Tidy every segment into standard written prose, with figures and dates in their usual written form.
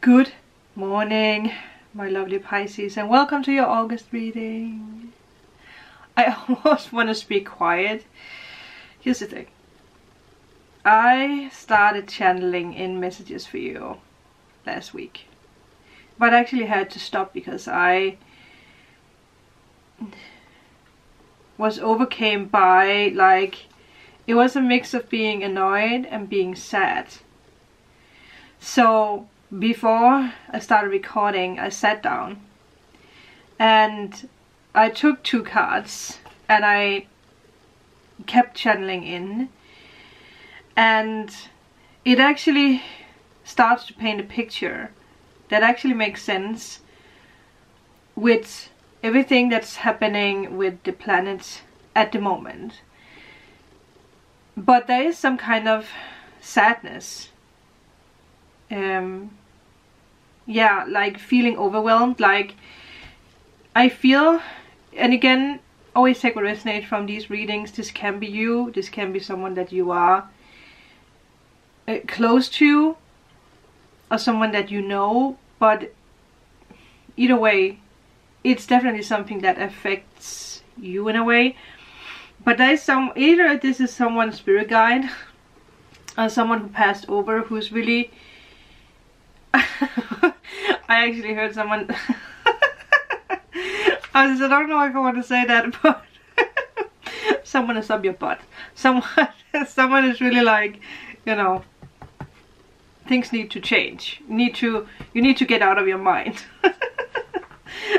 Good morning, my lovely Pisces, and welcome to your August reading. I almost want to speak quiet. Here's the thing. I started channeling in messages for you last week, but I actually had to stop because I was overcome by, like, it was a mix of being annoyed and being sad. So before I started recording, I sat down and I took 2 cards and I kept channeling in, and it actually starts to paint a picture that actually makes sense with everything that's happening with the planet at the moment. But there is some kind of sadness. Yeah, like feeling overwhelmed. Like I feel, and again, always take what resonates from these readings. This can be you, this can be someone that you are close to, or someone that you know, but either way, it's definitely something that affects you in a way. But there is either this is someone's spirit guide or someone who passed over, who's really I actually heard someone I don't know if I want to say that, but someone is up your butt. Someone is really like, you know, things need to change. You need to get out of your mind.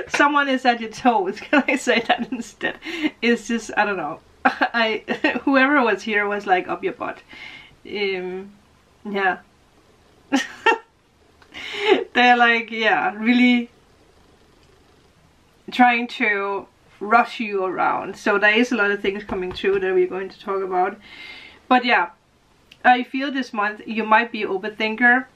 Someone is at your toes. Can I say that instead? It's just, I don't know. Whoever was here was like up your butt. Yeah. They're like, yeah, really trying to rush you around. So there is a lot of things coming through that we're going to talk about. But yeah, I feel this month you might be an overthinker,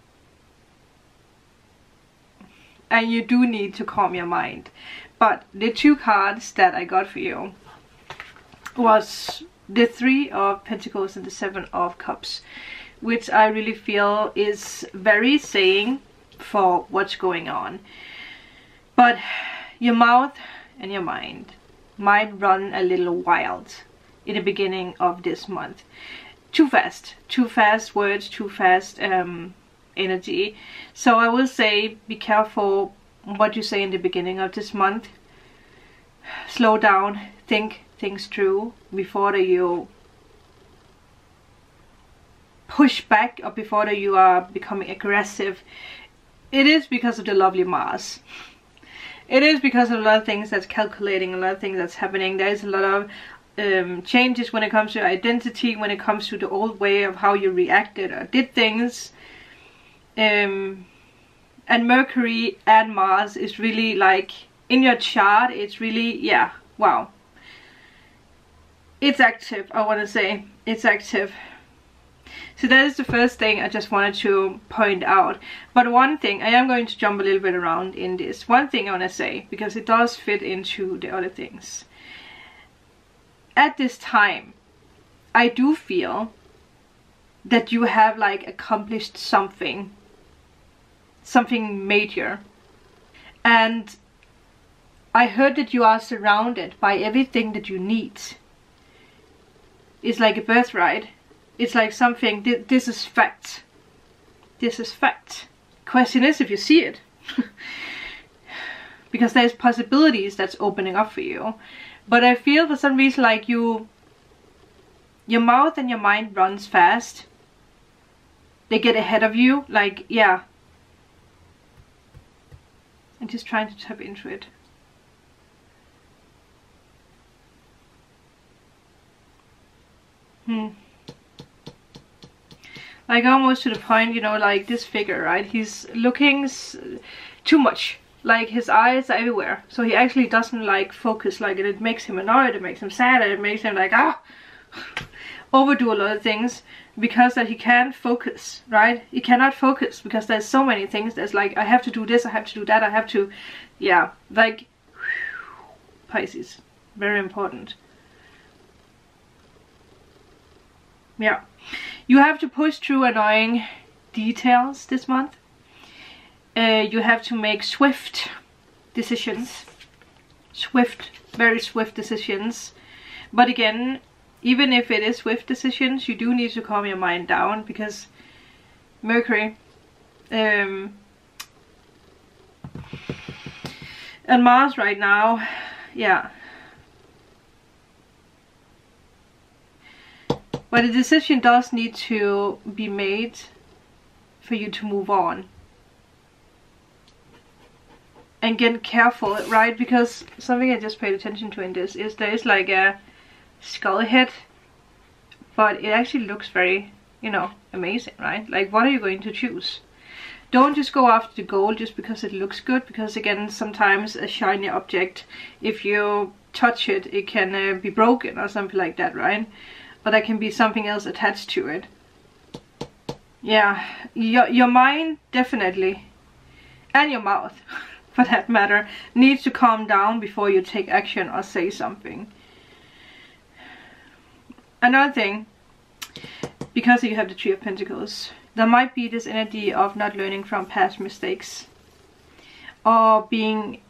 and you do need to calm your mind. But the 2 cards that I got for you was the 3 of Pentacles and the 7 of Cups, which I really feel is very saying for what's going on. But your mouth and your mind might run a little wild in the beginning of this month. Too fast words, too fast energy. So I will say, be careful what you say in the beginning of this month. Slow down, think things through before you push back, or before you are becoming aggressive. It is because of the lovely Mars. It is because of a lot of things that's calculating, a lot of things that's happening. There is a lot of changes when it comes to identity, when it comes to the old way of how you reacted or did things. And Mercury and Mars is really like, in your chart, it's really, yeah, wow. It's active, I want to say. It's active. So that is the first thing I just wanted to point out. But one thing, I am going to jump a little bit around in this. One thing I want to say, because it does fit into the other things. At this time, I do feel that you have like accomplished something major. And I heard that you are surrounded by everything that you need. It's like a birthright. It's like something, this is fact. This is fact. Question is if you see it. Because there's possibilities that's opening up for you. But I feel for some reason like your mouth and your mind runs fast. They get ahead of you. Like, yeah. I'm just trying to tap into it. Like almost to the point, you know, like this figure, right? He's looking too much. Like his eyes are everywhere. So he actually doesn't like focus. Like it makes him annoyed, it makes him sad, it makes him like, overdo a lot of things. Because that he can't focus, right? He cannot focus because there's so many things. There's like, I have to do this, I have to do that, I have to, yeah. Like, Pisces, very important. Yeah. You have to push through annoying details this month. You have to make swift decisions. Very swift decisions. But again, even if it is swift decisions, you do need to calm your mind down, because Mercury and Mars right now, yeah. But a decision does need to be made for you to move on. And get careful, right? Because something I just paid attention to in this is there is like a skull head, but it actually looks very, you know, amazing, right? Like, what are you going to choose? Don't just go after the gold just because it looks good, because again, sometimes a shiny object, if you touch it, it can be broken or something like that, right? But there can be something else attached to it. Yeah, your mind definitely, and your mouth for that matter, needs to calm down before you take action or say something. Another thing, because you have the Three of Pentacles, there might be this energy of not learning from past mistakes, or being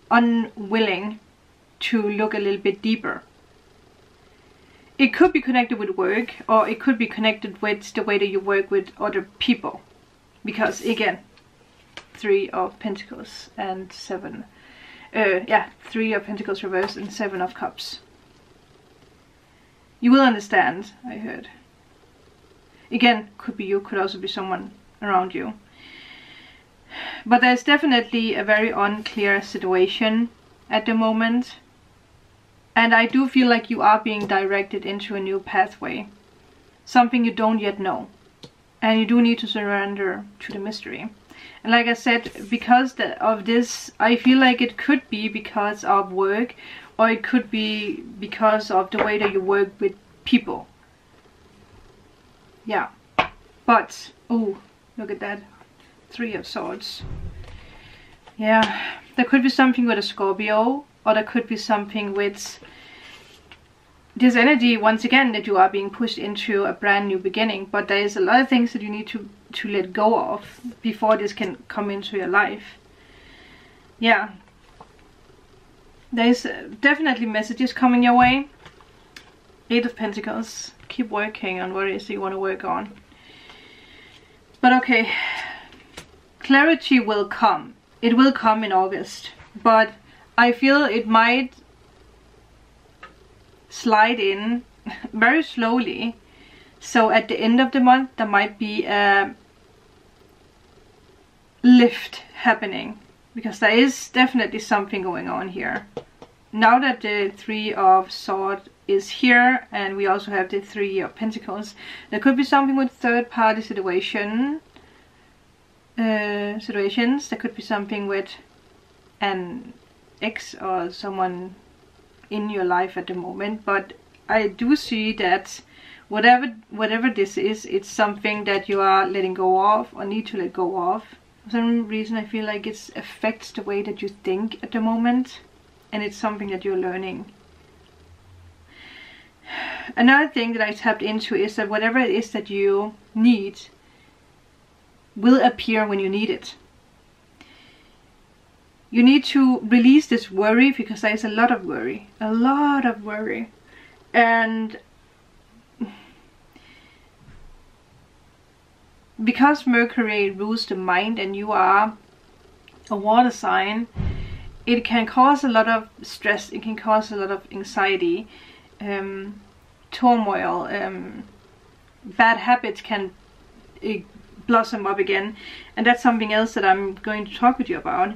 unwilling to look a little bit deeper. It could be connected with work, or it could be connected with the way that you work with other people. Because again, Three of Pentacles and Seven. Three of Pentacles reversed and Seven of Cups. You will understand, I heard. Again, could be you, could also be someone around you. But there's definitely a very unclear situation at the moment. And I do feel like you are being directed into a new pathway. Something you don't yet know. And you do need to surrender to the mystery. And like I said, because of this, I feel like it could be because of work, or it could be because of the way that you work with people. Yeah. But, oh, look at that. Three of Swords. Yeah. There could be something with a Scorpio, or there could be something with this energy, once again, that you are being pushed into a brand new beginning. But there is a lot of things that you need to let go of before this can come into your life. Yeah. There's definitely messages coming your way. Eight of Pentacles. Keep working on what it is that you want to work on. But okay. Clarity will come. It will come in August. But I feel it might slide in very slowly. So at the end of the month, there might be a lift happening, because there is definitely something going on here. Now that the Three of Swords is here, and we also have the Three of Pentacles, there could be something with third-party situations. There could be something with an ex or someone in your life at the moment. But I do see that whatever this is, it's something that you are letting go of, or need to let go of. For some reason I feel like it affects the way that you think at the moment, and it's something that you're learning. Another thing that I tapped into is that whatever it is that you need will appear when you need it. You need to release this worry, because there is a lot of worry. And because Mercury rules the mind and you are a water sign, it can cause a lot of stress, it can cause a lot of anxiety, turmoil, bad habits can blossom up again. And that's something else that I'm going to talk with you about.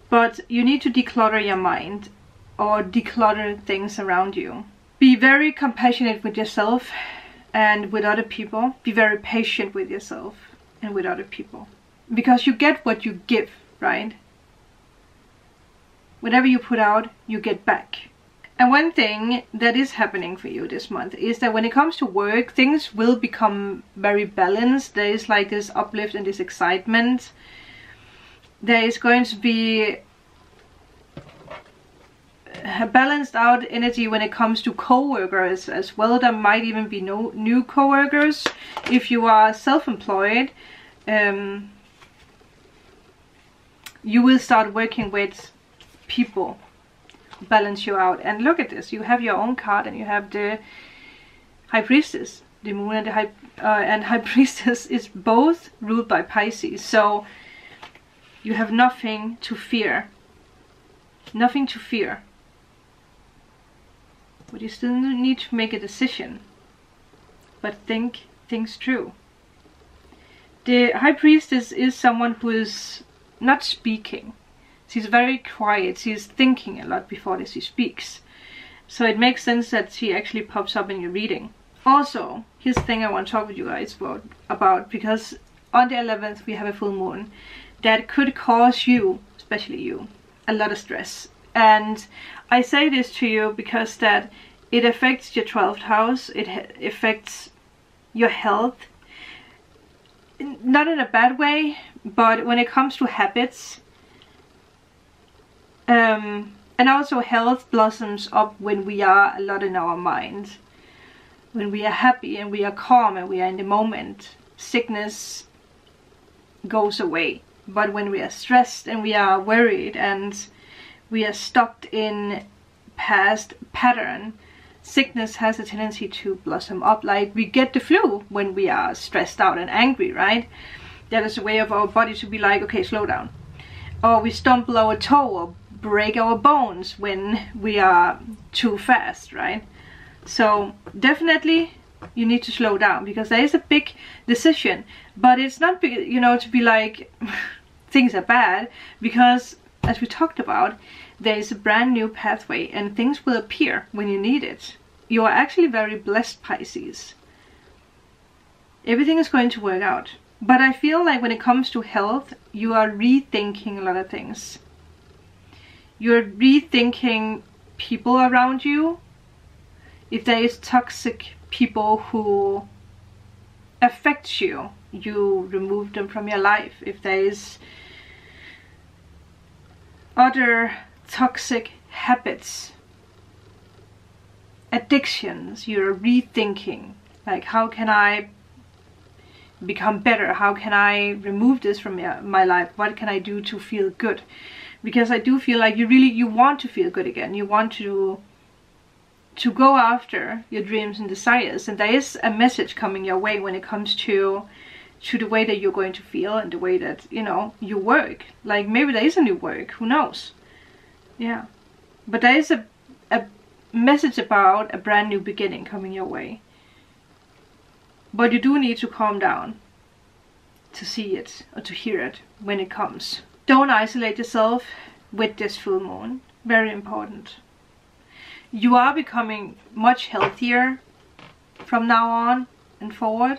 But you need to declutter your mind, or declutter things around you. Be very compassionate with yourself and with other people. Be very patient with yourself and with other people. Because you get what you give, right? Whatever you put out, you get back. And one thing that is happening for you this month is that when it comes to work, things will become very balanced. There is like this uplift and this excitement. There is going to be a balanced out energy when it comes to co-workers as well. There might even be no new co-workers if you are self-employed. you will start working with people who balance you out. And look at this, you have your own card, and you have the High Priestess. The Moon and the High Priestess is both ruled by Pisces, so you have nothing to fear. Nothing to fear. But you still need to make a decision. But think things through. The High Priestess is someone who is not speaking. She's very quiet. She's thinking a lot before she speaks. So it makes sense that she actually pops up in your reading. Also, here's the thing I want to talk with you guys about, because on the 11th we have a full moon that could cause you, especially you, a lot of stress. And I say this to you because that it affects your 12th house, it affects your health, not in a bad way, but when it comes to habits, and also health blossoms up when we are a lot in our mind. When we are happy and we are calm and we are in the moment, sickness goes away. But when we are stressed and we are worried and we are stuck in past pattern, sickness has a tendency to blossom up. Like we get the flu when we are stressed out and angry, right? That is a way of our body to be like, okay, slow down. Or we stumble our toe or break our bones when we are too fast, right? So definitely you need to slow down, because there is a big decision, but it's not big, you know, to be like things are bad, because as we talked about, there is a brand new pathway and things will appear when you need it. You are actually very blessed, Pisces. Everything is going to work out. But I feel like when it comes to health, you are rethinking a lot of things. You're rethinking people around you. If there is toxic people who affect you, you remove them from your life. If there is other toxic habits, addictions, you're rethinking, like, how can I become better? How can I remove this from my life? What can I do to feel good? Because I do feel like you want to feel good again. You want to go after your dreams and desires, and there is a message coming your way when it comes to the way that you're going to feel and the way that, you know, you work. Like maybe there is a new work, who knows? Yeah, but there is a message about a brand new beginning coming your way. But you do need to calm down to see it or to hear it when it comes. Don't isolate yourself with this full moon. Very important. You are becoming much healthier from now on and forward.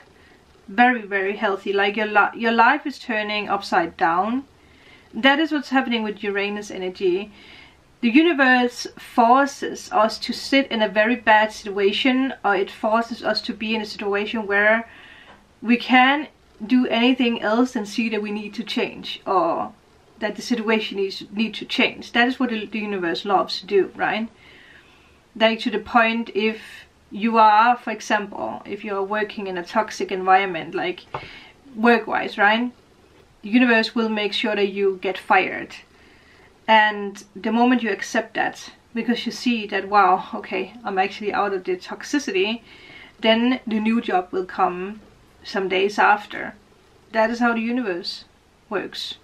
Very, very healthy. Like your life is turning upside down. That is what's happening with Uranus energy. The universe forces us to sit in a very bad situation, or it forces us to be in a situation where we can't do anything else than see that we need to change, or that the situation needs to change. That is what the universe loves to do, right? Like to the point, if you are, for example, if you are working in a toxic environment, like work-wise, right? The universe will make sure that you get fired. And the moment you accept that, because you see that, wow, okay, I'm actually out of the toxicity, then the new job will come some days after. That is how the universe works.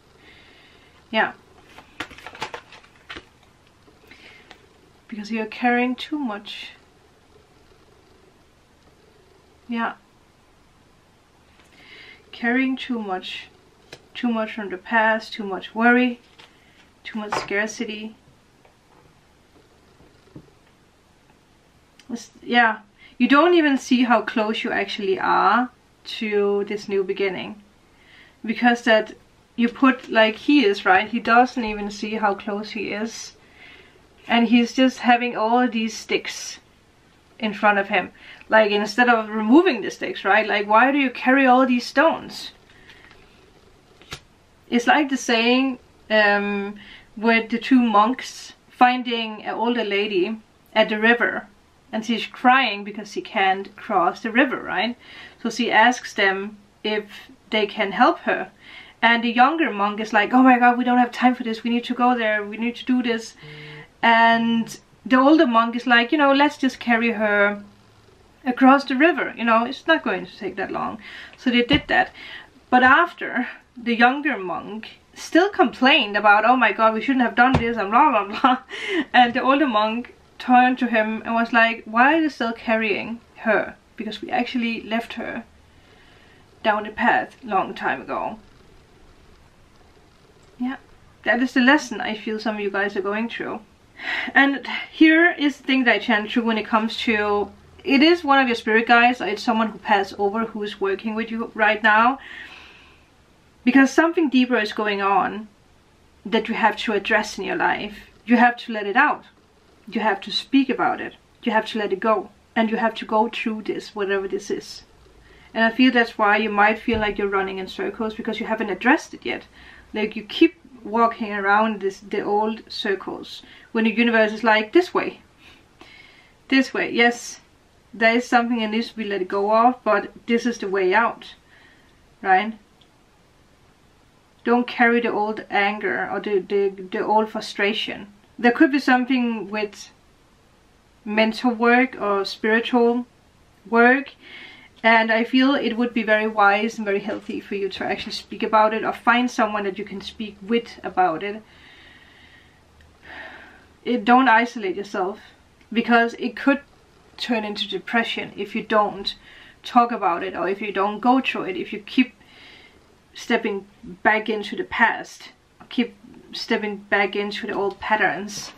Yeah. Because you're carrying too much. Yeah. Carrying too much. Too much from the past, too much worry, too much scarcity. Yeah. You don't even see how close you actually are to this new beginning. Because that you put, like he is, right? He doesn't even see how close he is. And he's just having all these sticks in front of him. Like, instead of removing the sticks, right? Like, why do you carry all these stones? It's like the saying with the two monks finding an older lady at the river. And she's crying because she can't cross the river, right? So she asks them if they can help her. And the younger monk is like, oh my god, we don't have time for this, we need to go there, we need to do this. And the older monk is like, you know, let's just carry her across the river, you know, it's not going to take that long. So they did that. But after, the younger monk still complained about, oh my god, we shouldn't have done this, and blah blah blah. And the older monk turned to him and was like, why are you still carrying her? Because we actually left her down the path long time ago. Yeah, that is the lesson I feel some of you guys are going through. And here is the thing that I channel through when it comes to, it is one of your spirit guides, or it's someone who passed over who is working with you right now. Because something deeper is going on that you have to address in your life. You have to let it out. You have to speak about it. You have to let it go. And you have to go through this, whatever this is. And I feel that's why you might feel like you're running in circles, because you haven't addressed it yet. Like you keep walking around the old circles, when the universe is like, this way. This way, yes. There is something that needs to be let go of, but this is the way out. Right? Don't carry the old anger or the old frustration. There could be something with mental work or spiritual work. And I feel it would be very wise and very healthy for you to actually speak about it, or find someone that you can speak with about it. Don't isolate yourself, because it could turn into depression if you don't talk about it, or if you don't go through it, if you keep stepping back into the past, or keep stepping back into the old patterns.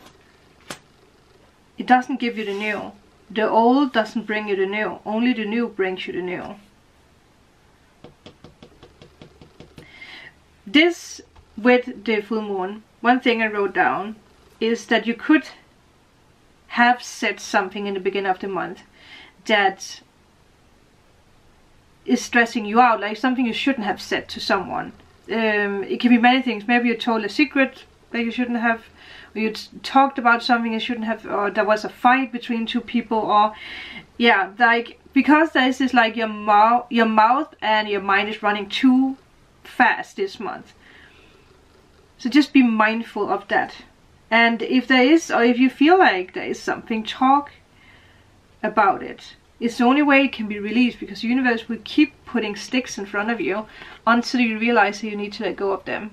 It doesn't give you the new. The old doesn't bring you the new. Only the new brings you the new. This, with the full moon, one thing I wrote down is that you could have said something in the beginning of the month that is stressing you out, like something you shouldn't have said to someone. It can be many things. Maybe you told a secret that you shouldn't have, or you talked about something you shouldn't have, or there was a fight between two people, or yeah, like, because there is this, like, your mouth and your mind is running too fast this month. So just be mindful of that. And if there is, or if you feel like there is something, talk about it. It's the only way it can be released, because the universe will keep putting sticks in front of you until you realize that you need to let go of them.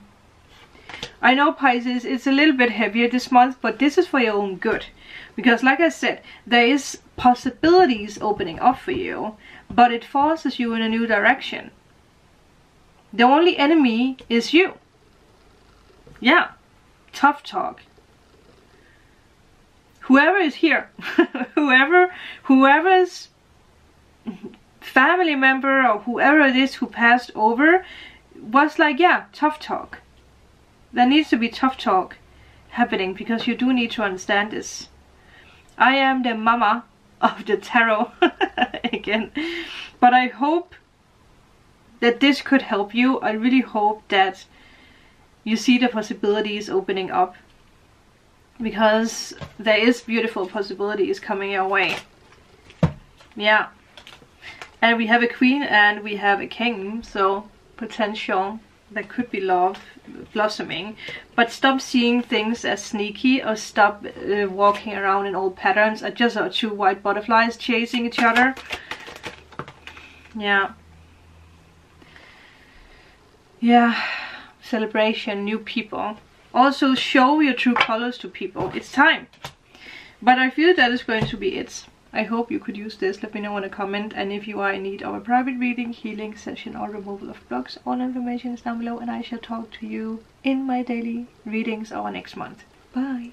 I know, Pisces, it's a little bit heavier this month, but this is for your own good. Because like I said, there is possibilities opening up for you, but it forces you in a new direction. The only enemy is you. Yeah, tough talk. Whoever is here, whoever's family member or whoever it is who passed over was like, yeah, tough talk. There needs to be tough talk happening, because you do need to understand this. I am the mama of the tarot again, but I hope that this could help you. I really hope that you see the possibilities opening up, because there is beautiful possibilities coming your way. Yeah, and we have a queen and we have a king, so potential. There could be love blossoming, but stop seeing things as sneaky, or stop walking around in old patterns. I just saw two white butterflies chasing each other. Yeah. Yeah. Celebration, new people. Also show your true colors to people. It's time. But I feel that is going to be it. I hope you could use this. Let me know in a comment. And if you are in need of a private reading, healing session, or removal of blocks, all information is down below. And I shall talk to you in my daily readings or next month. Bye.